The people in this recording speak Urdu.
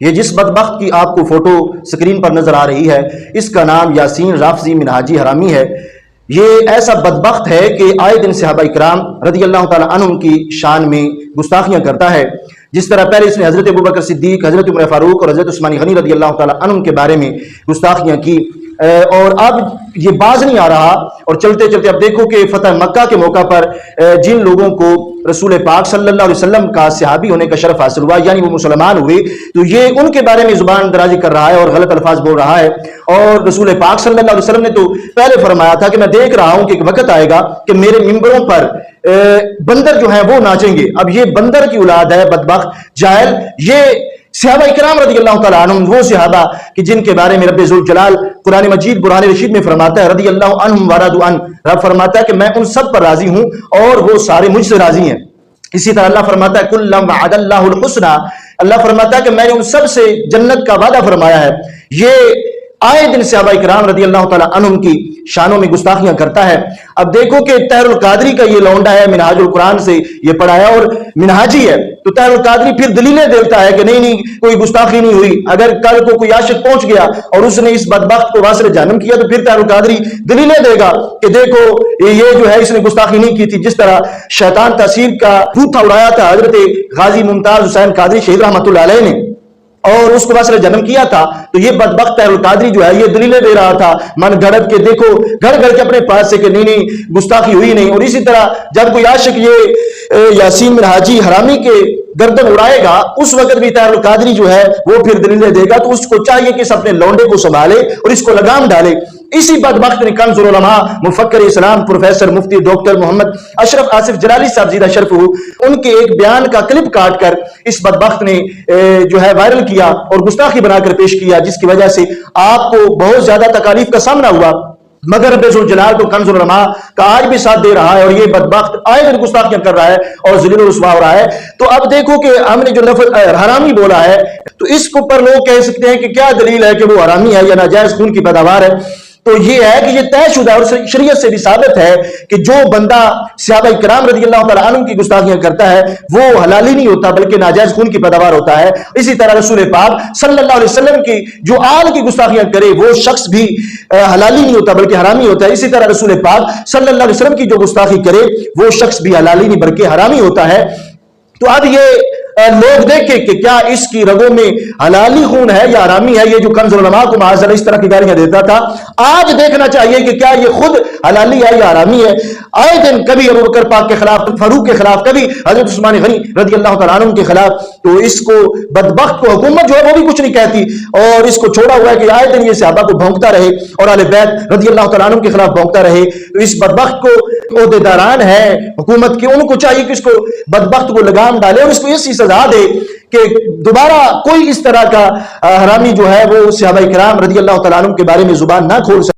یہ جس بدبخت کی آپ کو فوٹو سکرین پر نظر آ رہی ہے، اس کا نام یاسین رافضی منہاجی حرامی ہے۔ یہ ایسا بدبخت ہے کہ آئے دن صحابہ اکرام رضی اللہ تعالیٰ عنہم کی شان میں گستاخیاں کرتا ہے۔ جس طرح پہلے اس نے حضرت ابوبکر صدیق، حضرت عمر فاروق اور حضرت عثمان غنی رضی اللہ تعالیٰ عنہم کے بارے میں گستاخیاں کی، اور اب یہ باز نہیں آ رہا، اور چلتے چلتے اب دیکھو کہ فتح مکہ کے موقع پر جن لوگوں کو رسول پاک صلی اللہ علیہ وسلم کا صحابی ہونے کا شرف حاصل ہوا، یعنی وہ مسلمان ہوئے، تو یہ ان کے بارے میں زبان درازی کر رہا ہے اور غلط الفاظ بول رہا ہے۔ اور رسول پاک صلی اللہ علیہ وسلم نے تو پہلے فرمایا تھا کہ میں دیکھ رہا ہوں کہ ایک وقت آئے گا کہ میرے ممبروں پر بندر جو ہیں وہ ناچیں گے۔ اب یہ بندر کی اولاد ہے، بدبخت جاہل۔ یہ صحابہ اکرام رضی اللہ تعالیٰ عنہم وہ صحابہ کہ جن کے بارے میں رب ذوالجلال قرآن مجید برہان رشید میں فرماتا ہے رضی اللہ عنہم ورضوا عنہ، رب فرماتا ہے کہ میں ان سب پر راضی ہوں اور وہ سارے مجھ سے راضی ہیں۔ اسی طرح اللہ فرماتا ہے کلا وعد اللہ الحسنی، اللہ فرماتا ہے کہ میں نے ان سب سے جنت کا وعدہ فرمایا ہے۔ یہ آئے دن صحابہ اکرام رضی اللہ تعالیٰ عنہم کی شانوں میں گستاخیاں کرتا ہے۔ اب دیکھو کہ طاہر القادری کا یہ لونڈا ہے، منہاج القرآن سے یہ پڑھایا اور منہاجی ہے، تو طاہر القادری پھر دلیلیں دیتا ہے کہ نہیں کوئی گستاخی نہیں ہوئی۔ اگر کل کو کوئی عاشق پہنچ گیا اور اس نے اس بدبخت کو واصل جہنم کیا تو پھر طاہر القادری دلیلیں دے گا کہ دیکھو یہ جو ہے اس نے گستاخی نہیں کی تھی۔ جس طرح شیطان تاثیر کا بھوتھا اڑایا تھا حضرت غازی ممتاز حسین قادری شہید رحمۃ اللہ علیہ نے، اور اس کو واصل جنم کیا تھا، تو یہ بدبخت طاہر القادری جو ہے یہ دلیلیں دے رہا تھا من گھڑت کے، دیکھو گھڑ گھڑ کے اپنے پاس سے کہ نہیں گستاخی ہوئی نہیں۔ اور اسی طرح جب کوئی عاشق یہ یاسین منہاجی حرامی کے گردن اڑائے گا، اس وقت بھی طاہر القادری جو ہے وہ پھر دلیلیں دے گا، تو اس کو چاہیے کہ اس اپنے لونڈے کو سنبھالے اور اس کو لگام ڈالے۔ اسی بدبخت نے کنز العلماء مفکر اسلام پروفیسر مفتی ڈاکٹر محمد اشرف آصف جلالی صاحب زیدہ شرف ہو، ان کے ایک بیان کا کلپ کاٹ کر اس بدبخت نے جو ہے وائرل کیا اور گستاخی بنا کر پیش کیا، جس کی وجہ سے آپ کو بہت زیادہ تکالیف کا سامنا ہوا۔ مگر رب ذوالجلال تو کنز العلماء کا آج بھی ساتھ دے رہا ہے، اور یہ بدبخت آئے دن گستاخیاں کر رہا ہے اور ذلیل و رسوا ہو رہا ہے۔ تو اب دیکھو کہ ہم نے جو لفظ حرامی بولا ہے، تو اس کو پر لوگ کہہ سکتے ہیں کہ کیا دلیل ہے کہ وہ حرامی ہے یا ناجائز خون کی پیداوار ہے؟ تو یہ ہے کہ یہ طے شدہ اور شریعت سے بھی ثابت ہے کہ جو بندہ صحابہ کرام رضی اللہ تعالیٰ عنہ کی گستاخیاں کرتا ہے وہ حلالی نہیں ہوتا بلکہ ناجائز خون کی پیداوار ہوتا ہے۔ اسی طرح رسول پاک صلی اللہ علیہ وسلم کی جو آل کی گستاخیاں کرے وہ شخص بھی حلالی نہیں ہوتا بلکہ حرامی ہوتا ہے۔ اسی طرح رسول پاک صلی اللہ علیہ وسلم کی جو گستاخی کرے وہ شخص بھی حلالی نہیں بلکہ حرامی ہوتا ہے۔ تو اب یہ لوگ دیکھیں کہ کیا اس کی رگوں میں حلالی خون ہے یا حرامی ہے۔ یہ جو کنز العلماء کو معاذ اللہ اس طرح کی گالیاں دیتا تھا، آج دیکھنا چاہیے کہ کیا یہ خود حلالی ہے یا حرامی ہے۔ آئے دن کبھی ابوبکر پاک کے خلاف، فاروق کے خلاف، کبھی حضرت عثمان غنی رضی اللہ تعالیٰ عنہ کے خلاف، تو اس کو بدبخت کو حکومت جو ہے وہ بھی کچھ نہیں کہتی، اور اس کو چھوڑا ہوا ہے کہ آئے دن یہ صحابہ کو بھونکتا رہے اور اہل بیت رضی اللہ تعالیٰ عنہ کے خلاف بھونکتا رہے۔ تو اس بدبخت کو عہدیداران ہے حکومت کے، ان کو چاہیے کہ اس کو بدبخت کو لگام ڈالے اور اس کو ایسی سزا دے کہ دوبارہ کوئی اس طرح کا حرامی جو ہے وہ صحابہ کرام رضی اللہ تعالیٰ عنہ کے بارے میں زبان نہ کھول سکے۔